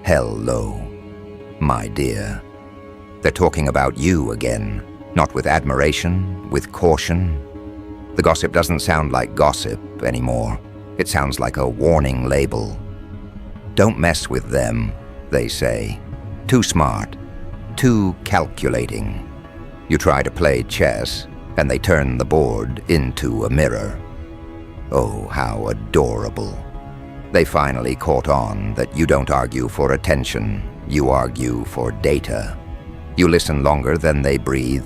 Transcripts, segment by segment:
Hello, my dear. They're talking about you again, not with admiration, with caution. The gossip doesn't sound like gossip anymore. It sounds like a warning label. Don't mess with them, they say. Too smart, too calculating. You try to play chess, and they turn the board into a mirror. Oh, how adorable. They finally caught on that you don't argue for attention, you argue for data. You listen longer than they breathe.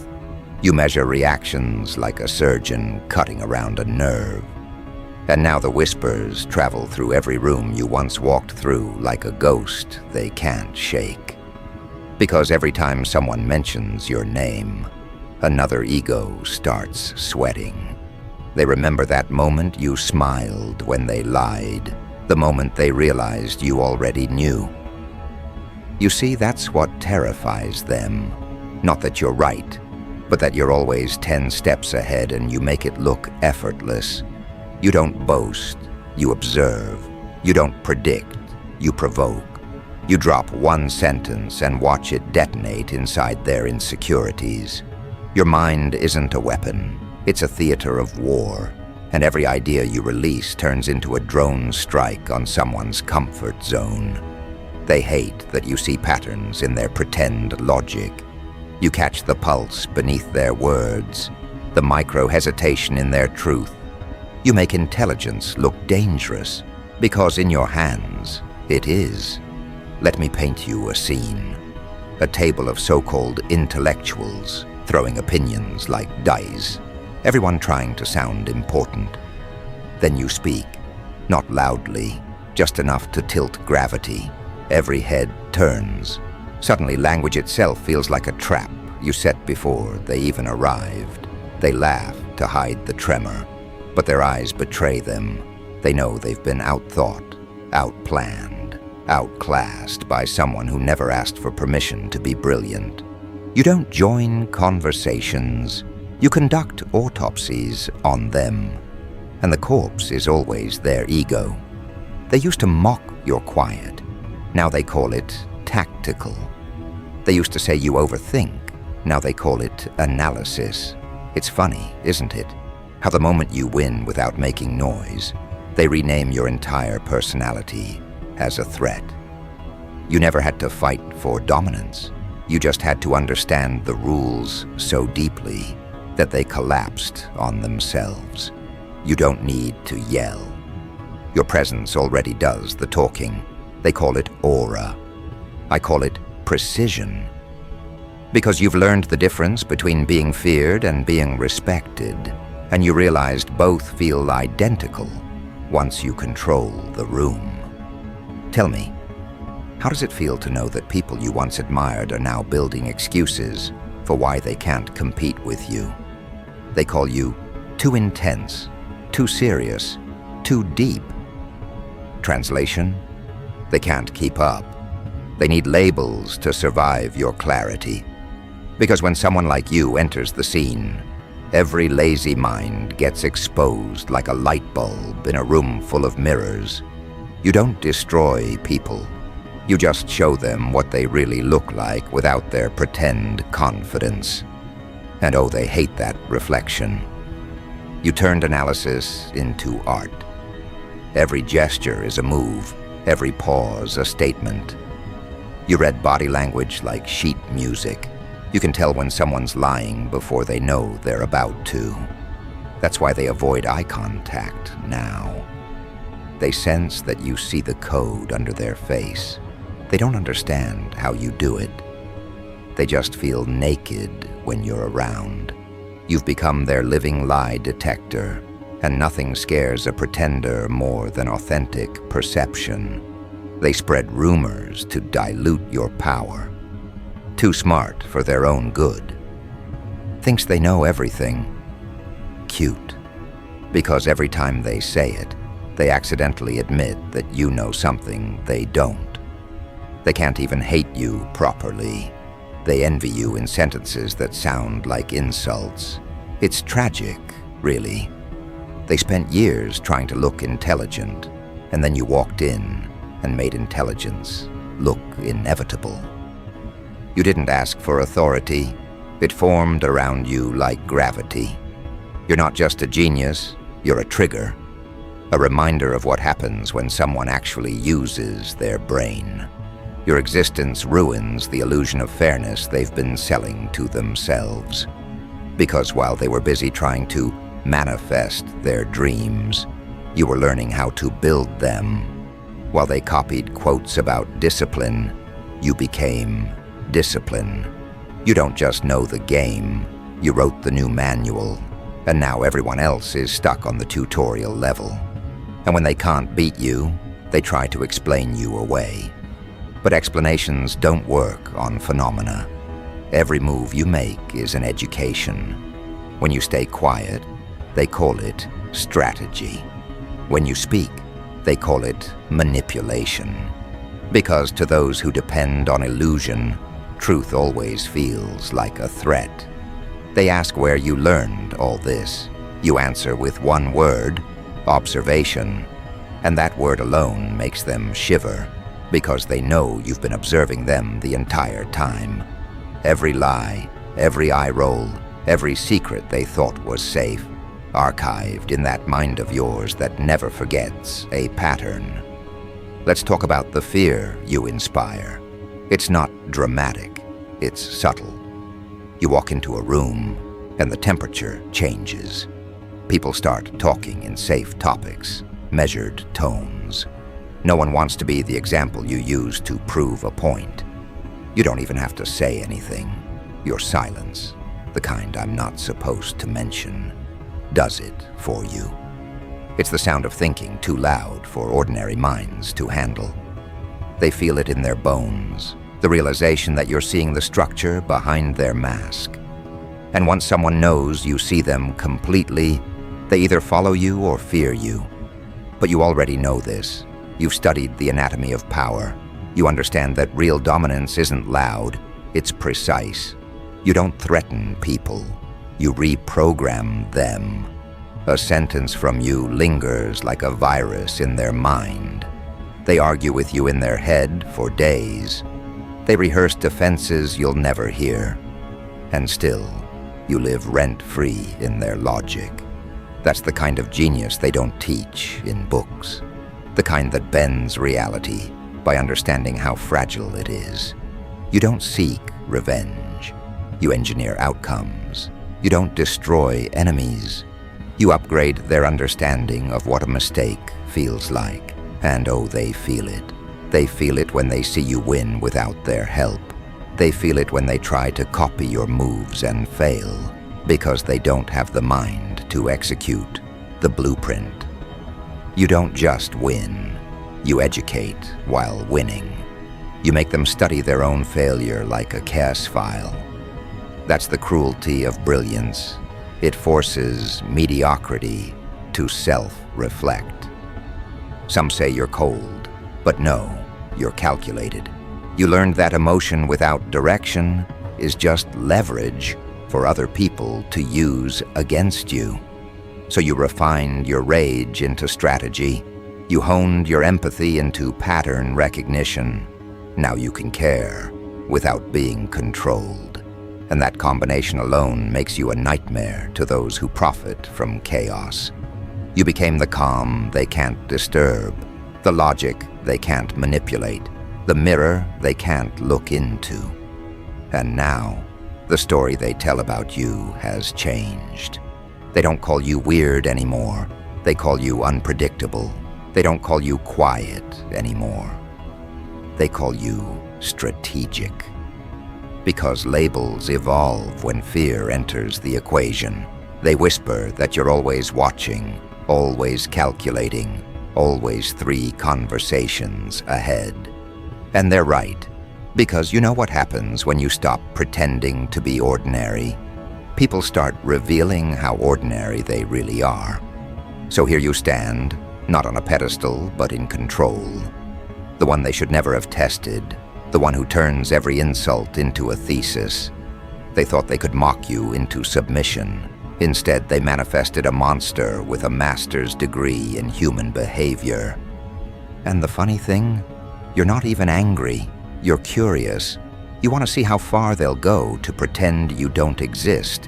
You measure reactions like a surgeon cutting around a nerve. And now the whispers travel through every room you once walked through like a ghost they can't shake. Because every time someone mentions your name, another ego starts sweating. They remember that moment you smiled when they lied, the moment they realized you already knew. You see, that's what terrifies them. Not that you're right, but that you're always 10 steps ahead and you make it look effortless. You don't boast, you observe. You don't predict, you provoke. You drop one sentence and watch it detonate inside their insecurities. Your mind isn't a weapon, it's a theater of war, and every idea you release turns into a drone strike on someone's comfort zone. They hate that you see patterns in their pretend logic. You catch the pulse beneath their words, the micro-hesitation in their truth. You make intelligence look dangerous, because in your hands, it is. Let me paint you a scene. A table of so-called intellectuals, throwing opinions like dice, everyone trying to sound important. Then you speak, not loudly, just enough to tilt gravity. Every head turns. Suddenly, language itself feels like a trap you set before they even arrived. They laugh to hide the tremor, but their eyes betray them. They know they've been outthought, outplanned, outclassed by someone who never asked for permission to be brilliant. You don't join conversations. You conduct autopsies on them. And the corpse is always their ego. They used to mock your quiet. Now they call it tactical. They used to say you overthink. Now they call it analysis. It's funny, isn't it? How the moment you win without making noise, they rename your entire personality as a threat. You never had to fight for dominance. You just had to understand the rules so deeply that they collapsed on themselves. You don't need to yell. Your presence already does the talking. They call it aura. I call it precision. Because you've learned the difference between being feared and being respected, and you realized both feel identical once you control the room. Tell me, how does it feel to know that people you once admired are now building excuses for why they can't compete with you? They call you too intense, too serious, too deep. Translation? They can't keep up. They need labels to survive your clarity. Because when someone like you enters the scene, every lazy mind gets exposed like a light bulb in a room full of mirrors. You don't destroy people. You just show them what they really look like without their pretend confidence. And oh, they hate that reflection. You turned analysis into art. Every gesture is a move, every pause a statement. You read body language like sheet music. You can tell when someone's lying before they know they're about to. That's why they avoid eye contact now. They sense that you see the code under their face. They don't understand how you do it. They just feel naked when you're around. You've become their living lie detector, and nothing scares a pretender more than authentic perception. They spread rumors to dilute your power. Too smart for their own good. Thinks they know everything. Cute. Because every time they say it, they accidentally admit that you know something they don't. They can't even hate you properly. They envy you in sentences that sound like insults. It's tragic, really. They spent years trying to look intelligent, and then you walked in and made intelligence look inevitable. You didn't ask for authority. It formed around you like gravity. You're not just a genius, you're a trigger. A reminder of what happens when someone actually uses their brain. Your existence ruins the illusion of fairness they've been selling to themselves. Because while they were busy trying to manifest their dreams, you were learning how to build them. While they copied quotes about discipline, you became discipline. You don't just know the game, you wrote the new manual, and now everyone else is stuck on the tutorial level. And when they can't beat you, they try to explain you away. But explanations don't work on phenomena. Every move you make is an education. When you stay quiet, they call it strategy. When you speak, they call it manipulation. Because to those who depend on illusion, truth always feels like a threat. They ask where you learned all this. You answer with one word, observation, and that word alone makes them shiver, because they know you've been observing them the entire time. Every lie, every eye roll, every secret they thought was safe, archived in that mind of yours that never forgets a pattern. Let's talk about the fear you inspire. It's not dramatic, it's subtle. You walk into a room, and the temperature changes. People start talking in safe topics, measured tones. No one wants to be the example you use to prove a point. You don't even have to say anything. Your silence, the kind I'm not supposed to mention, does it for you. It's the sound of thinking too loud for ordinary minds to handle. They feel it in their bones, the realization that you're seeing the structure behind their mask. And once someone knows you see them completely, they either follow you or fear you. But you already know this. You've studied the anatomy of power. You understand that real dominance isn't loud, it's precise. You don't threaten people, you reprogram them. A sentence from you lingers like a virus in their mind. They argue with you in their head for days. They rehearse defenses you'll never hear. And still, you live rent-free in their logic. That's the kind of genius they don't teach in books. The kind that bends reality by understanding how fragile it is. You don't seek revenge. You engineer outcomes. You don't destroy enemies. You upgrade their understanding of what a mistake feels like. And oh, they feel it. They feel it when they see you win without their help. They feel it when they try to copy your moves and fail, because they don't have the mind to execute the blueprint. You don't just win. You educate while winning. You make them study their own failure like a CAS file. That's the cruelty of brilliance. It forces mediocrity to self-reflect. Some say you're cold, but no, you're calculated. You learned that emotion without direction is just leverage for other people to use against you. So you refined your rage into strategy. You honed your empathy into pattern recognition. Now you can care without being controlled. And that combination alone makes you a nightmare to those who profit from chaos. You became the calm they can't disturb, the logic they can't manipulate, the mirror they can't look into. And now, the story they tell about you has changed. They don't call you weird anymore. They call you unpredictable. They don't call you quiet anymore. They call you strategic. Because labels evolve when fear enters the equation. They whisper that you're always watching, always calculating, always 3 conversations ahead. And they're right, because you know what happens when you stop pretending to be ordinary. People start revealing how ordinary they really are. So here you stand, not on a pedestal, but in control. The one they should never have tested, the one who turns every insult into a thesis. They thought they could mock you into submission. Instead, they manifested a monster with a master's degree in human behavior. And the funny thing, you're not even angry. You're curious. You want to see how far they'll go to pretend you don't exist,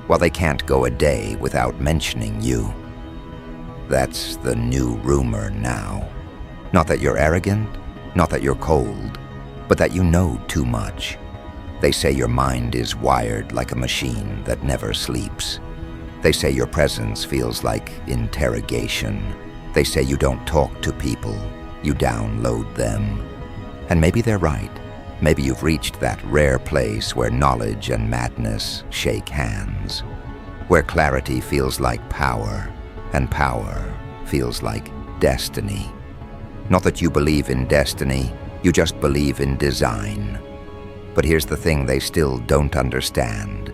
while they can't go a day without mentioning you. That's the new rumor now. Not that you're arrogant, not that you're cold, but that you know too much. They say your mind is wired like a machine that never sleeps. They say your presence feels like interrogation. They say you don't talk to people, you download them. And maybe they're right. Maybe you've reached that rare place where knowledge and madness shake hands, where clarity feels like power, and power feels like destiny. Not that you believe in destiny, you just believe in design. But here's the thing they still don't understand.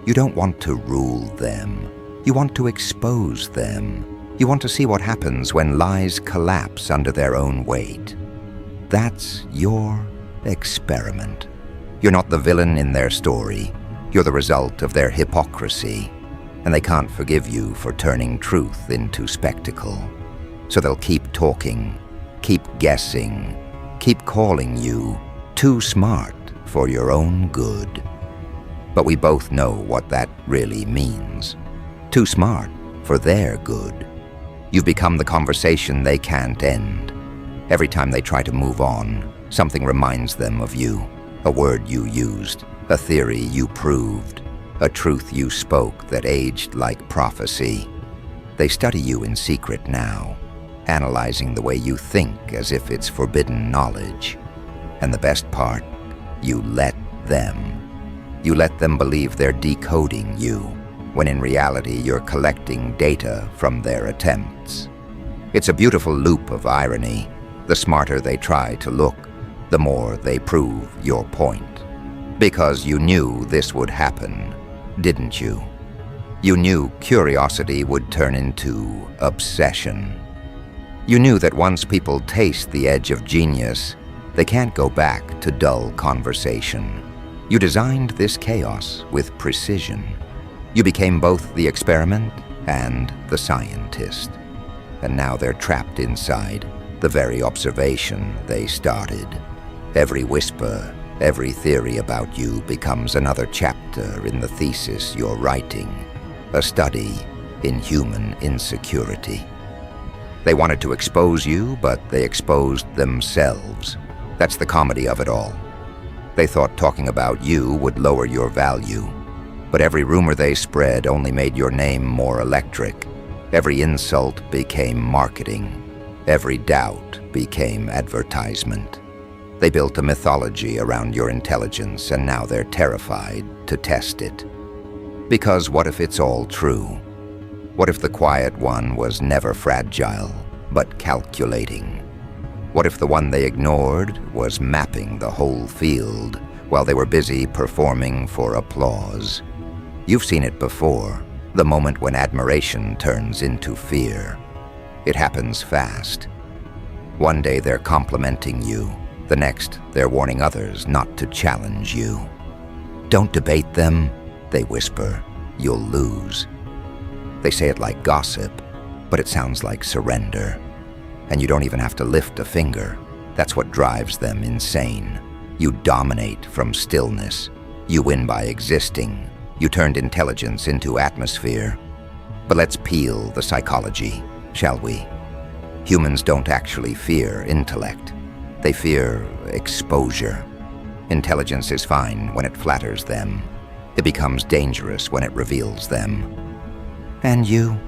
You don't want to rule them. You want to expose them. You want to see what happens when lies collapse under their own weight. That's your experiment. You're not the villain in their story. You're the result of their hypocrisy. And they can't forgive you for turning truth into spectacle. So they'll keep talking, keep guessing, keep calling you too smart for your own good. But we both know what that really means. Too smart for their good. You've become the conversation they can't end. Every time they try to move on, something reminds them of you. A word you used, a theory you proved, a truth you spoke that aged like prophecy. They study you in secret now, analyzing the way you think as if it's forbidden knowledge. And the best part, you let them. You let them believe they're decoding you, when in reality you're collecting data from their attempts. It's a beautiful loop of irony. The smarter they try to look, the more they prove your point. Because you knew this would happen, didn't you? You knew curiosity would turn into obsession. You knew that once people taste the edge of genius, they can't go back to dull conversation. You designed this chaos with precision. You became both the experiment and the scientist. And now they're trapped inside the very observation they started. Every whisper, every theory about you becomes another chapter in the thesis you're writing, a study in human insecurity. They wanted to expose you, but they exposed themselves. That's the comedy of it all. They thought talking about you would lower your value, but every rumor they spread only made your name more electric. Every insult became marketing. Every doubt became advertisement. They built a mythology around your intelligence, and now they're terrified to test it. Because what if it's all true? What if the quiet one was never fragile, but calculating? What if the one they ignored was mapping the whole field while they were busy performing for applause? You've seen it before, the moment when admiration turns into fear. It happens fast. One day they're complimenting you, the next they're warning others not to challenge you. Don't debate them, they whisper. You'll lose. They say it like gossip, but it sounds like surrender. And you don't even have to lift a finger. That's what drives them insane. You dominate from stillness. You win by existing. You turned intelligence into atmosphere. But let's peel the psychology, shall we? Humans don't actually fear intellect. They fear exposure. Intelligence is fine when it flatters them. It becomes dangerous when it reveals them. And you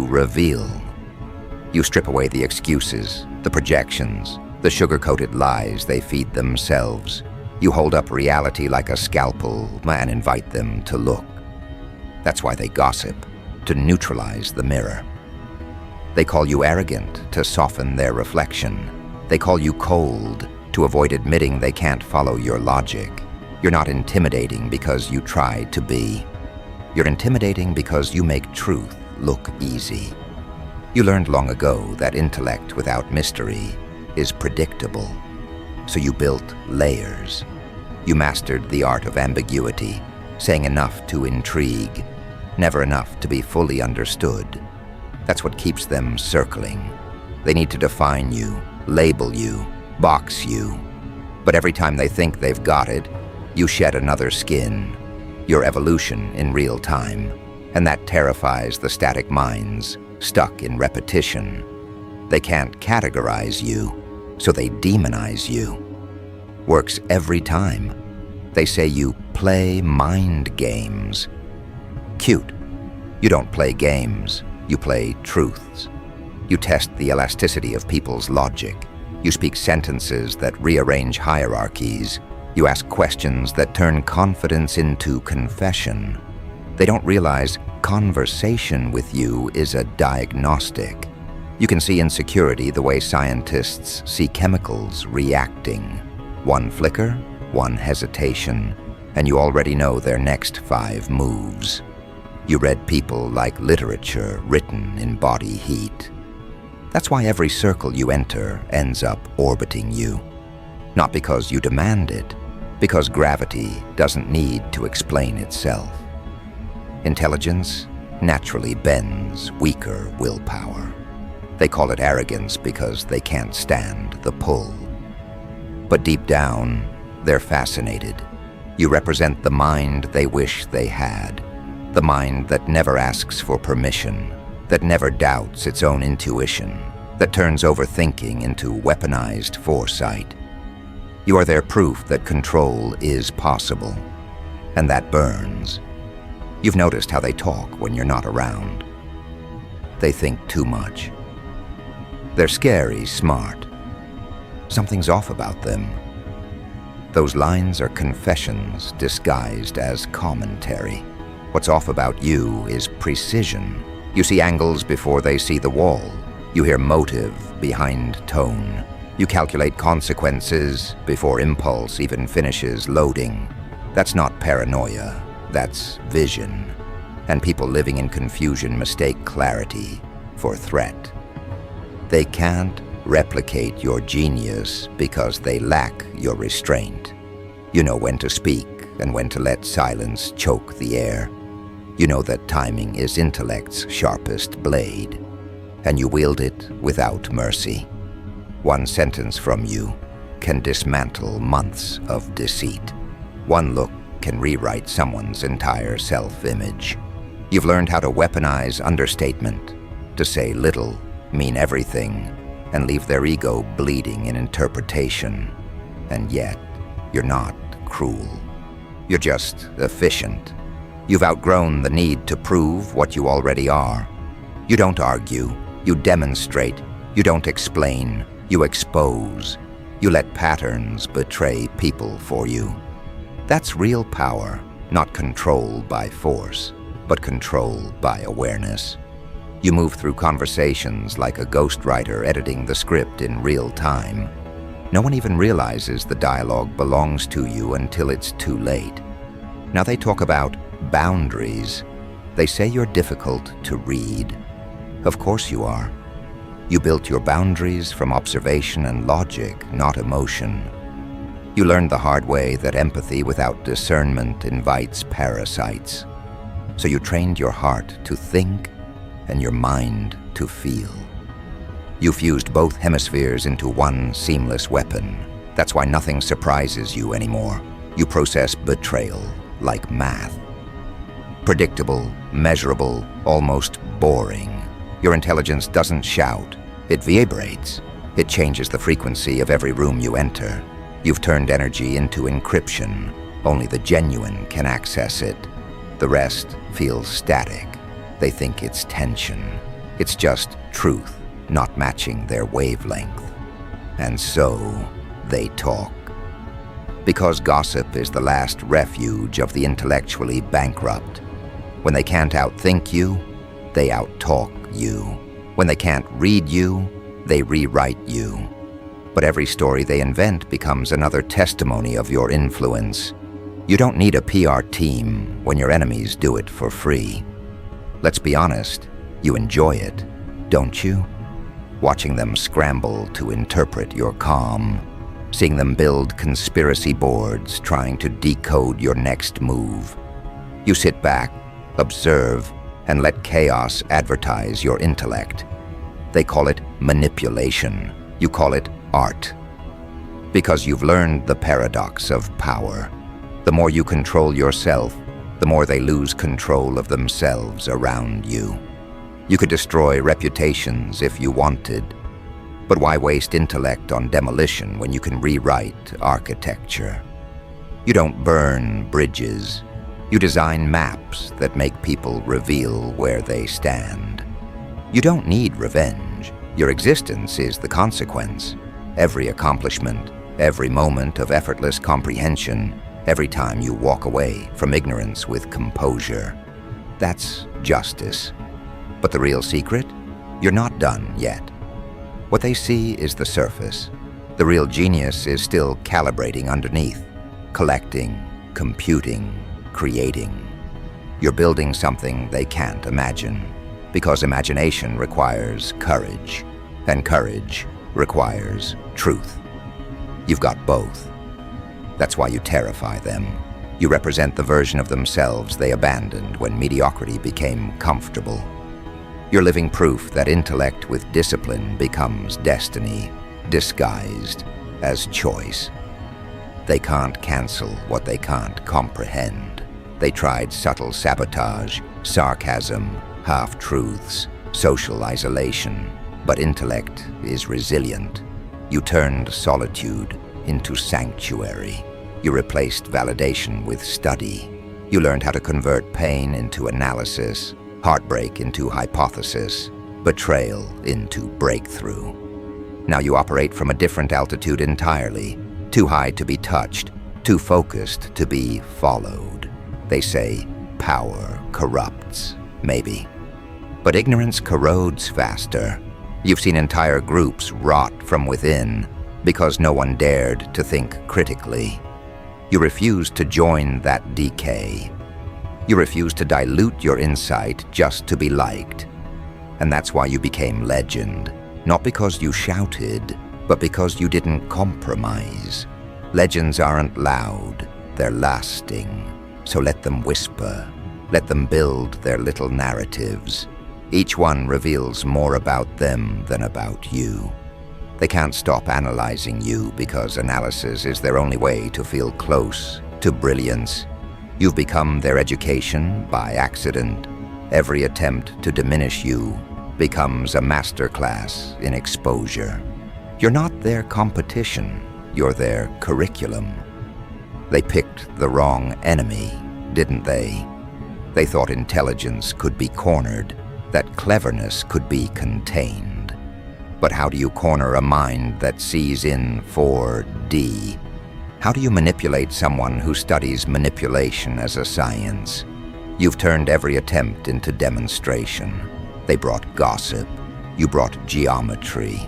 reveal. You strip away the excuses, the projections, the sugar-coated lies they feed themselves. You hold up reality like a scalpel and invite them to look. That's why they gossip, to neutralize the mirror. They call you arrogant to soften their reflection. They call you cold to avoid admitting they can't follow your logic. You're not intimidating because you try to be. You're intimidating because you make truth look easy. You learned long ago that intellect without mystery is predictable. So you built layers. You mastered the art of ambiguity, saying enough to intrigue, never enough to be fully understood. That's what keeps them circling. They need to define you, label you, box you. But every time they think they've got it, you shed another skin, your evolution in real time, and that terrifies the static minds, stuck in repetition. They can't categorize you, so they demonize you. Works every time. They say you play mind games. Cute. You don't play games, you play truths. You test the elasticity of people's logic. You speak sentences that rearrange hierarchies. You ask questions that turn confidence into confession. They don't realize conversation with you is a diagnostic. You can see insecurity the way scientists see chemicals reacting. One flicker, one hesitation, and you already know their next 5 moves. You read people like literature written in body heat. That's why every circle you enter ends up orbiting you. Not because you demand it, because gravity doesn't need to explain itself. Intelligence naturally bends weaker willpower. They call it arrogance because they can't stand the pull. But deep down, they're fascinated. You represent the mind they wish they had, the mind that never asks for permission, that never doubts its own intuition, that turns overthinking into weaponized foresight. You are their proof that control is possible, and that burns. You've noticed how they talk when you're not around. They think too much. They're scary smart. Something's off about them. Those lines are confessions disguised as commentary. What's off about you is precision. You see angles before they see the wall. You hear motive behind tone. You calculate consequences before impulse even finishes loading. That's not paranoia, that's vision. And people living in confusion mistake clarity for threat. They can't replicate your genius because they lack your restraint. You know when to speak and when to let silence choke the air. You know that timing is intellect's sharpest blade, and you wield it without mercy. One sentence from you can dismantle months of deceit. One look can rewrite someone's entire self-image. You've learned how to weaponize understatement, to say little, mean everything, and leave their ego bleeding in interpretation. And yet, you're not cruel. You're just efficient. You've outgrown the need to prove what you already are. You don't argue, you demonstrate, you don't explain, you expose. You let patterns betray people for you. That's real power, not control by force, but control by awareness. You move through conversations like a ghostwriter editing the script in real time. No one even realizes the dialogue belongs to you until it's too late. Now they talk about boundaries. They say you're difficult to read. Of course you are. You built your boundaries from observation and logic, not emotion. You learned the hard way that empathy without discernment invites parasites. So you trained your heart to think and your mind to feel. You fused both hemispheres into one seamless weapon. That's why nothing surprises you anymore. You process betrayal like math. Predictable, measurable, almost boring. Your intelligence doesn't shout, it vibrates. It changes the frequency of every room you enter. You've turned energy into encryption. Only the genuine can access it. The rest feels static. They think it's tension. It's just truth, not matching their wavelength. And so, they talk. Because gossip is the last refuge of the intellectually bankrupt. When they can't outthink you, they outtalk you. When they can't read you, they rewrite you. But every story they invent becomes another testimony of your influence. You don't need a PR team when your enemies do it for free. Let's be honest, you enjoy it, don't you? Watching them scramble to interpret your calm. Seeing them build conspiracy boards trying to decode your next move. You sit back, observe, and let chaos advertise your intellect. They call it manipulation. You call it art. Because you've learned the paradox of power. The more you control yourself, the more they lose control of themselves around you. You could destroy reputations if you wanted, but why waste intellect on demolition when you can rewrite architecture? You don't burn bridges. You design maps that make people reveal where they stand. You don't need revenge. Your existence is the consequence. Every accomplishment, every moment of effortless comprehension, every time you walk away from ignorance with composure. That's justice. But the real secret? You're not done yet. What they see is the surface. The real genius is still calibrating underneath, collecting, computing, creating. You're building something they can't imagine, because imagination requires courage, and courage requires truth. You've got both. That's why you terrify them. You represent the version of themselves they abandoned when mediocrity became comfortable. You're living proof that intellect with discipline becomes destiny, disguised as choice. They can't cancel what they can't comprehend. They tried subtle sabotage, sarcasm, half-truths, social isolation, but intellect is resilient. You turned solitude into sanctuary. You replaced validation with study. You learned how to convert pain into analysis, heartbreak into hypothesis, betrayal into breakthrough. Now you operate from a different altitude entirely, too high to be touched, too focused to be followed. They say power corrupts, maybe. But ignorance corrodes faster. You've seen entire groups rot from within because no one dared to think critically. You refused to join that decay. You refused to dilute your insight just to be liked. And that's why you became legend. Not because you shouted, but because you didn't compromise. Legends aren't loud, they're lasting. So let them whisper. Let them build their little narratives. Each one reveals more about them than about you. They can't stop analyzing you because analysis is their only way to feel close to brilliance. You've become their education by accident. Every attempt to diminish you becomes a masterclass in exposure. You're not their competition, you're their curriculum. They picked the wrong enemy, didn't they? They thought intelligence could be cornered, that cleverness could be contained. But how do you corner a mind that sees in 4D? How do you manipulate someone who studies manipulation as a science? You've turned every attempt into demonstration. They brought gossip. You brought geometry.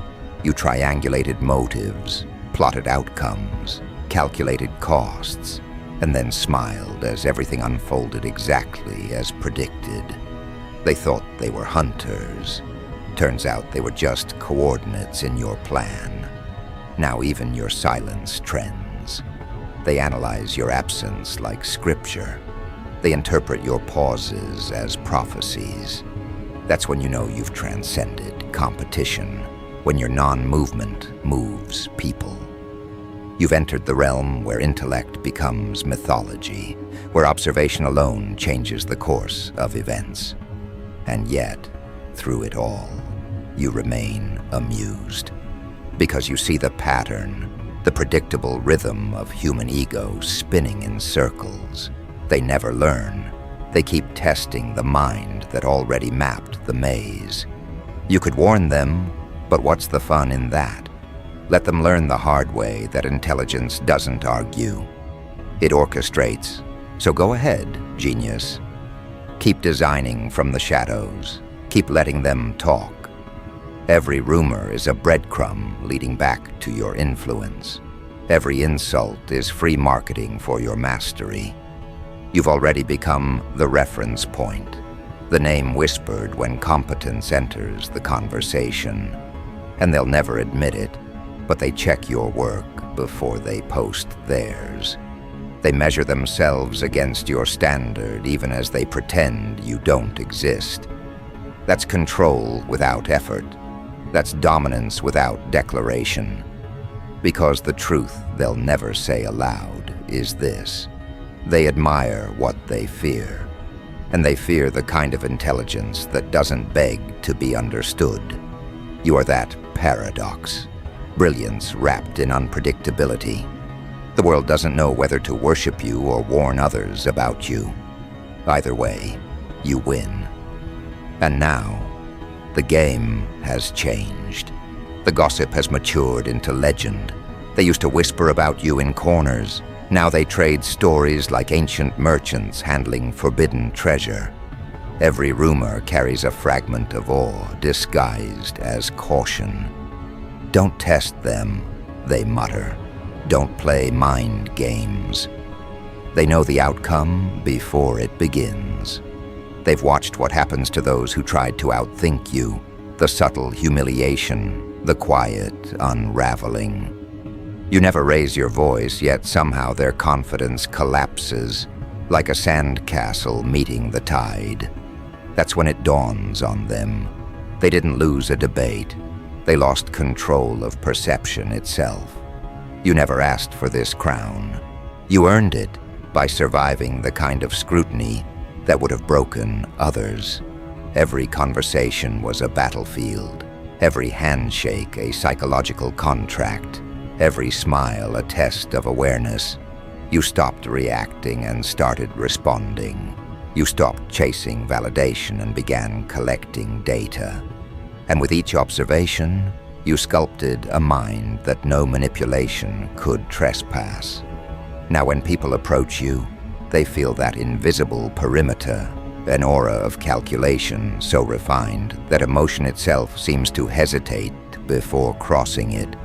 You triangulated motives, plotted outcomes, calculated costs, and then smiled as everything unfolded exactly as predicted. They thought they were hunters. Turns out they were just coordinates in your plan. Now even your silence trends. They analyze your absence like scripture. They interpret your pauses as prophecies. That's when you know you've transcended competition, when your non-movement moves people. You've entered the realm where intellect becomes mythology, where observation alone changes the course of events. And yet, through it all, you remain amused. Because you see the pattern, the predictable rhythm of human ego spinning in circles. They never learn. They keep testing the mind that already mapped the maze. You could warn them, but what's the fun in that? Let them learn the hard way that intelligence doesn't argue. It orchestrates. So go ahead, genius. Keep designing from the shadows. Keep letting them talk. Every rumor is a breadcrumb leading back to your influence. Every insult is free marketing for your mastery. You've already become the reference point, the name whispered when competence enters the conversation. And they'll never admit it, but they check your work before they post theirs. They measure themselves against your standard even as they pretend you don't exist. That's control without effort. That's dominance without declaration. Because the truth they'll never say aloud is this: they admire what they fear. And they fear the kind of intelligence that doesn't beg to be understood. You are that paradox, brilliance wrapped in unpredictability. The world doesn't know whether to worship you or warn others about you. Either way, you win. And now, the game has changed. The gossip has matured into legend. They used to whisper about you in corners. Now they trade stories like ancient merchants handling forbidden treasure. Every rumor carries a fragment of awe disguised as caution. Don't test them, they mutter. Don't play mind games. They know the outcome before it begins. They've watched what happens to those who tried to outthink you, the subtle humiliation, the quiet unraveling. You never raise your voice, yet somehow their confidence collapses, like a sandcastle meeting the tide. That's when it dawns on them. They didn't lose a debate. They lost control of perception itself. You never asked for this crown. You earned it by surviving the kind of scrutiny that would have broken others. Every conversation was a battlefield, every handshake a psychological contract, every smile a test of awareness. You stopped reacting and started responding. You stopped chasing validation and began collecting data. And with each observation, you sculpted a mind that no manipulation could trespass. Now when people approach you, they feel that invisible perimeter, an aura of calculation so refined that emotion itself seems to hesitate before crossing it.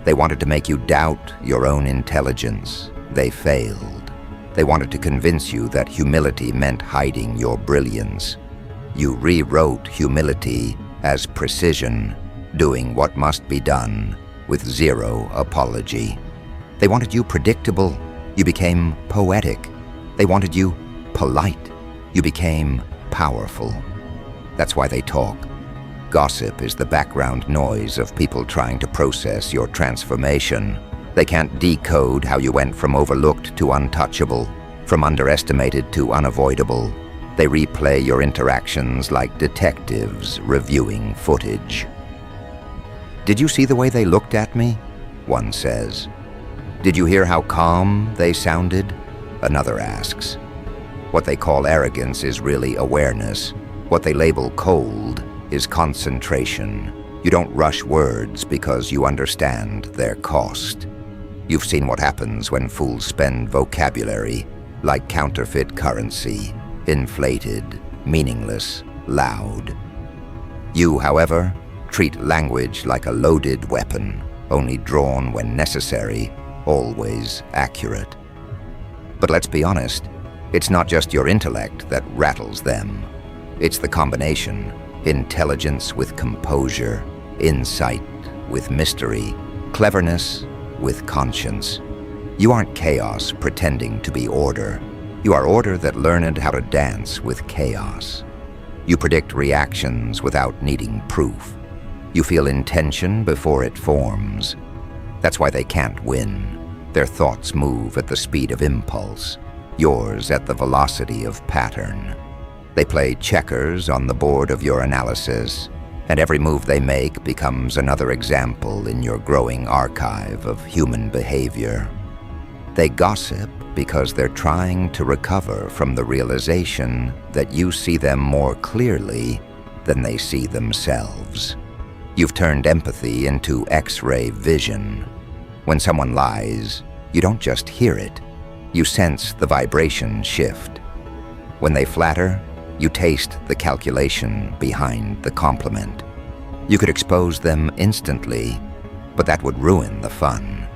They wanted to make you doubt your own intelligence. They failed. They wanted to convince you that humility meant hiding your brilliance. You rewrote humility as precision, doing what must be done with zero apology. They wanted you predictable. You became poetic. They wanted you polite. You became powerful. That's why they talk. Gossip is the background noise of people trying to process your transformation. They can't decode how you went from overlooked to untouchable, from underestimated to unavoidable. They replay your interactions like detectives reviewing footage. "Did you see the way they looked at me?" one says. "Did you hear how calm they sounded?" another asks. What they call arrogance is really awareness. What they label cold is concentration. You don't rush words because you understand their cost. You've seen what happens when fools spend vocabulary like counterfeit currency, inflated, meaningless, loud. You, however, treat language like a loaded weapon, only drawn when necessary, always accurate. But let's be honest, it's not just your intellect that rattles them. It's the combination: intelligence with composure, insight with mystery, cleverness with conscience. You aren't chaos pretending to be order. You are order that learned how to dance with chaos. You predict reactions without needing proof. You feel intention before it forms. That's why they can't win. Their thoughts move at the speed of impulse, yours at the velocity of pattern. They play checkers on the board of your analysis, and every move they make becomes another example in your growing archive of human behavior. They gossip because they're trying to recover from the realization that you see them more clearly than they see themselves. You've turned empathy into X-ray vision. When someone lies, you don't just hear it, you sense the vibration shift. When they flatter, you taste the calculation behind the compliment. You could expose them instantly, but that would ruin the fun.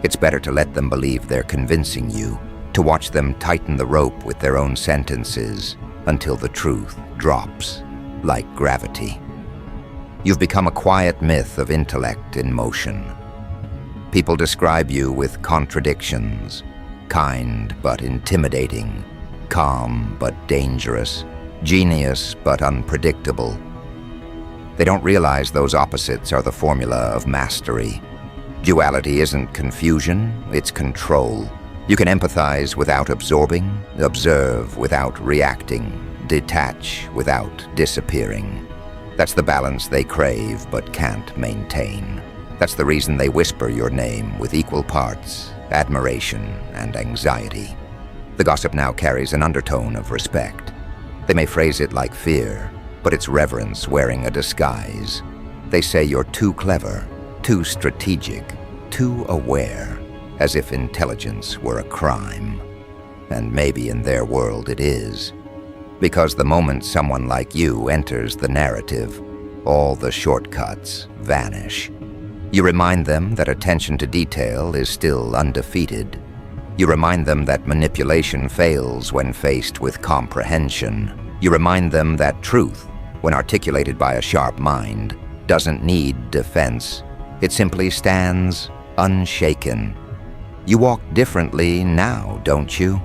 It's better to let them believe they're convincing you, to watch them tighten the rope with their own sentences until the truth drops, like gravity. You've become a quiet myth of intellect in motion. People describe you with contradictions, kind but intimidating, calm but dangerous, genius but unpredictable. They don't realize those opposites are the formula of mastery. Duality isn't confusion, it's control. You can empathize without absorbing, observe without reacting, detach without disappearing. That's the balance they crave but can't maintain. That's the reason they whisper your name with equal parts admiration and anxiety. The gossip now carries an undertone of respect. They may phrase it like fear, but it's reverence wearing a disguise. They say you're too clever, too strategic, too aware, as if intelligence were a crime. And maybe in their world it is. Because the moment someone like you enters the narrative, all the shortcuts vanish. You remind them that attention to detail is still undefeated. You remind them that manipulation fails when faced with comprehension. You remind them that truth, when articulated by a sharp mind, doesn't need defense. It simply stands unshaken. You walk differently now, don't you?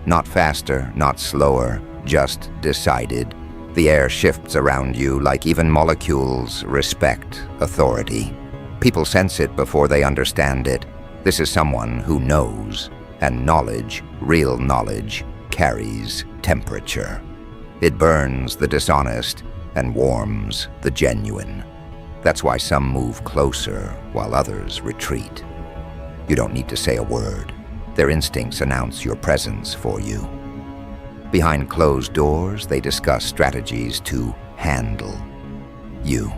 Not faster, not slower, just decided. The air shifts around you like even molecules respect authority. People sense it before they understand it. This is someone who knows, and knowledge, real knowledge, carries temperature. It burns the dishonest and warms the genuine. That's why some move closer while others retreat. You don't need to say a word. Their instincts announce your presence for you. Behind closed doors, they discuss strategies to handle you.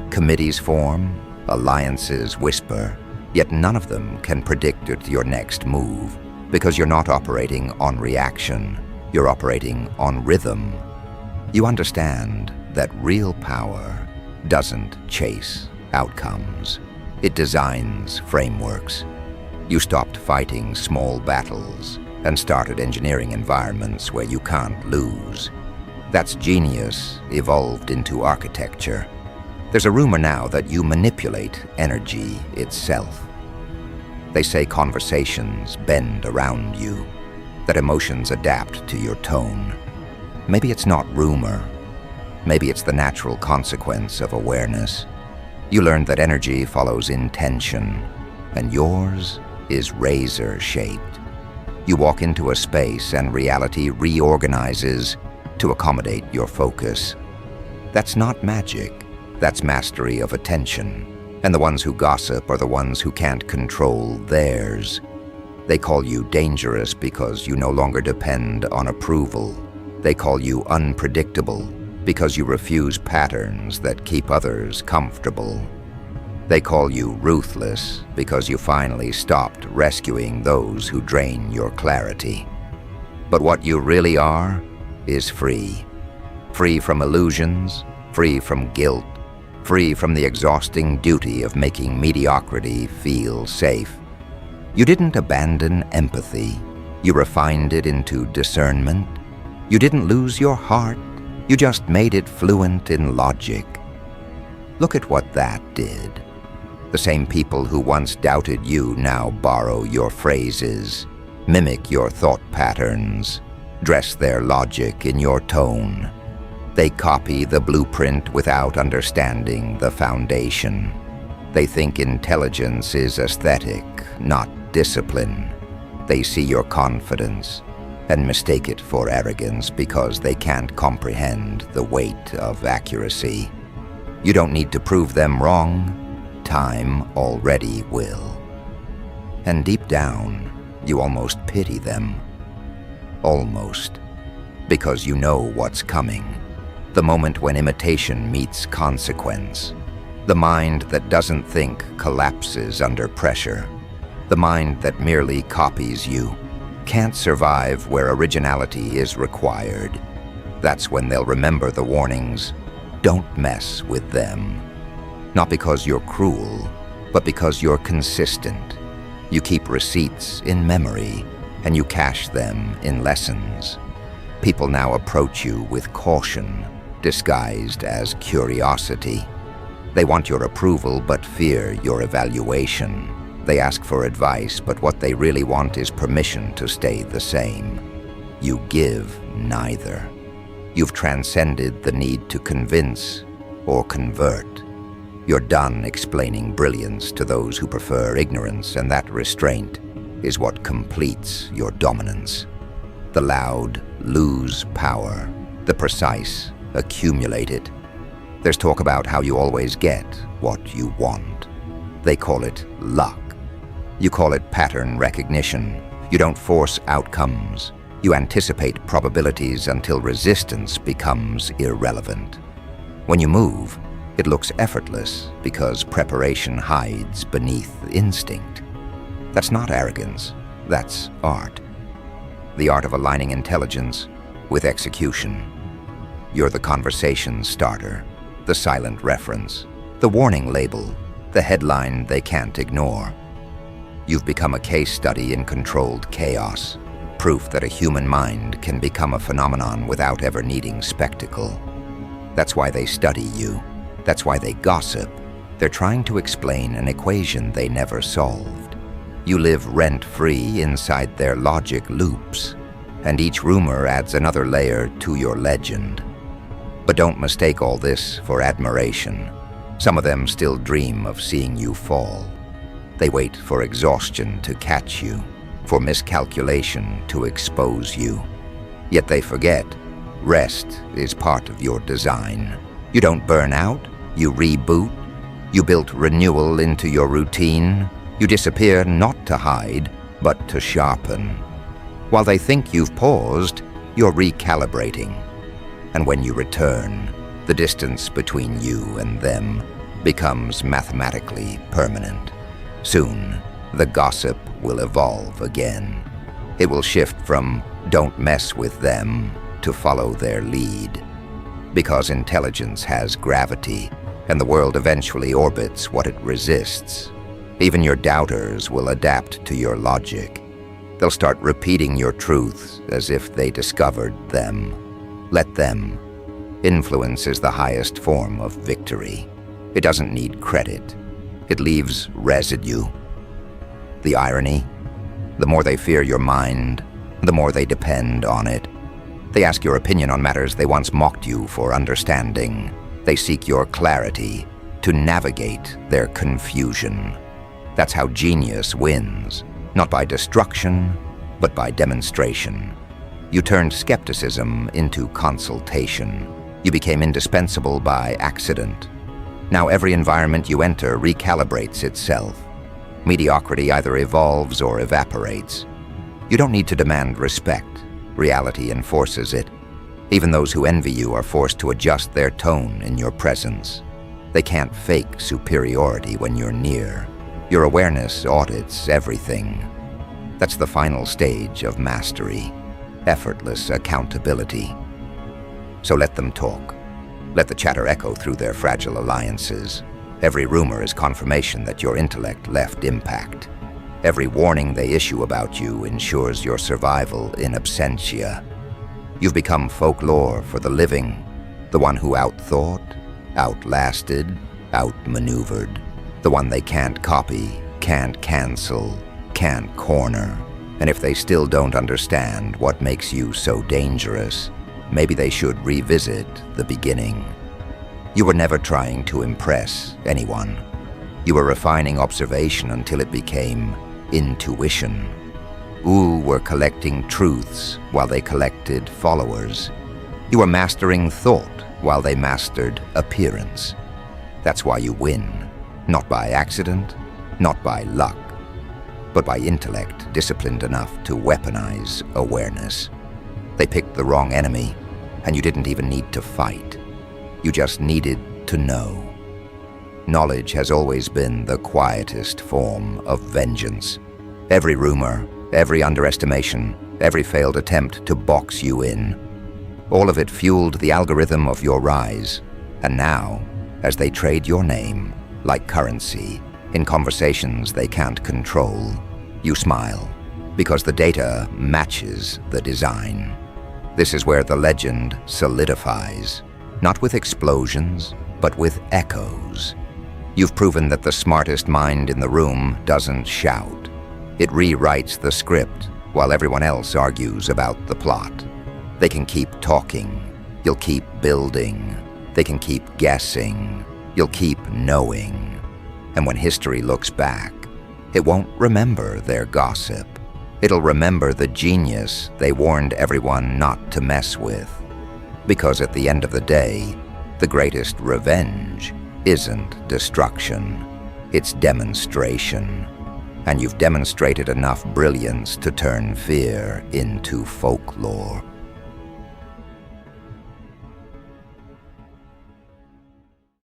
Committees form, alliances whisper, yet none of them can predict your next move, because you're not operating on reaction, you're operating on rhythm. You understand that real power doesn't chase outcomes. It designs frameworks. You stopped fighting small battles and started engineering environments where you can't lose. That's genius evolved into architecture. There's a rumor now that you manipulate energy itself. They say conversations bend around you, that emotions adapt to your tone. Maybe it's not rumor. Maybe it's the natural consequence of awareness. You learned that energy follows intention, and yours is razor-shaped. You walk into a space and reality reorganizes to accommodate your focus. That's not magic. That's mastery of attention. And the ones who gossip are the ones who can't control theirs. They call you dangerous because you no longer depend on approval. They call you unpredictable because you refuse patterns that keep others comfortable. They call you ruthless because you finally stopped rescuing those who drain your clarity. But what you really are is free. Free from illusions, free from guilt, free from the exhausting duty of making mediocrity feel safe. You didn't abandon empathy. You refined it into discernment. You didn't lose your heart. You just made it fluent in logic. Look at what that did. The same people who once doubted you now borrow your phrases, mimic your thought patterns, dress their logic in your tone. They copy the blueprint without understanding the foundation. They think intelligence is aesthetic, not discipline. They see your confidence and mistake it for arrogance because they can't comprehend the weight of accuracy. You don't need to prove them wrong. Time already will. And deep down, you almost pity them. Almost. Because you know what's coming. The moment when imitation meets consequence. The mind that doesn't think collapses under pressure. The mind that merely copies you can't survive where originality is required. That's when they'll remember the warnings. Don't mess with them. Not because you're cruel, but because you're consistent. You keep receipts in memory, and you cache them in lessons. People now approach you with caution, disguised as curiosity. They want your approval but fear your evaluation. They ask for advice, but what they really want is permission to stay the same. You give neither. You've transcended the need to convince or convert. You're done explaining brilliance to those who prefer ignorance, and that restraint is what completes your dominance. The loud lose power, the precise accumulate it. There's talk about how you always get what you want. They call it luck. You call it pattern recognition. You don't force outcomes. You anticipate probabilities until resistance becomes irrelevant. When you move, it looks effortless because preparation hides beneath instinct. That's not arrogance, that's art. The art of aligning intelligence with execution. You're the conversation starter, the silent reference, the warning label, the headline they can't ignore. You've become a case study in controlled chaos, proof that a human mind can become a phenomenon without ever needing spectacle. That's why they study you. That's why they gossip. They're trying to explain an equation they never solved. You live rent-free inside their logic loops, and each rumor adds another layer to your legend. But don't mistake all this for admiration. Some of them still dream of seeing you fall. They wait for exhaustion to catch you, for miscalculation to expose you. Yet they forget, rest is part of your design. You don't burn out, you reboot. You built renewal into your routine. You disappear not to hide, but to sharpen. While they think you've paused, you're recalibrating. And when you return, the distance between you and them becomes mathematically permanent. Soon, the gossip will evolve again. It will shift from "don't mess with them" to "follow their lead." Because intelligence has gravity, and the world eventually orbits what it resists. Even your doubters will adapt to your logic. They'll start repeating your truths as if they discovered them. Let them. Influence is the highest form of victory. It doesn't need credit. It leaves residue. The irony? The more they fear your mind, the more they depend on it. They ask your opinion on matters they once mocked you for understanding. They seek your clarity to navigate their confusion. That's how genius wins, not by destruction, but by demonstration. You turned skepticism into consultation. You became indispensable by accident. Now every environment you enter recalibrates itself. Mediocrity either evolves or evaporates. You don't need to demand respect. Reality enforces it. Even those who envy you are forced to adjust their tone in your presence. They can't fake superiority when you're near. Your awareness audits everything. That's the final stage of mastery, effortless accountability. So let them talk. Let the chatter echo through their fragile alliances. Every rumor is confirmation that your intellect left impact. Every warning they issue about you ensures your survival in absentia. You've become folklore for the living, the one who outthought, outlasted, outmaneuvered, the one they can't copy, can't cancel, can't corner. And if they still don't understand what makes you so dangerous, maybe they should revisit the beginning. You were never trying to impress anyone. You were refining observation until it became intuition. You were collecting truths while they collected followers. You were mastering thought while they mastered appearance. That's why you win, not by accident, not by luck, but by intellect disciplined enough to weaponize awareness. They picked the wrong enemy, and you didn't even need to fight. You just needed to know. Knowledge has always been the quietest form of vengeance. Every rumor, every underestimation, every failed attempt to box you in, all of it fueled the algorithm of your rise. And now, as they trade your name, like currency, in conversations they can't control, you smile, because the data matches the design. This is where the legend solidifies, not with explosions, but with echoes. You've proven that the smartest mind in the room doesn't shout. It rewrites the script while everyone else argues about the plot. They can keep talking. You'll keep building. They can keep guessing. You'll keep knowing. And when history looks back, it won't remember their gossip. It'll remember the genius they warned everyone not to mess with. Because at the end of the day, the greatest revenge isn't destruction. It's demonstration. And you've demonstrated enough brilliance to turn fear into folklore.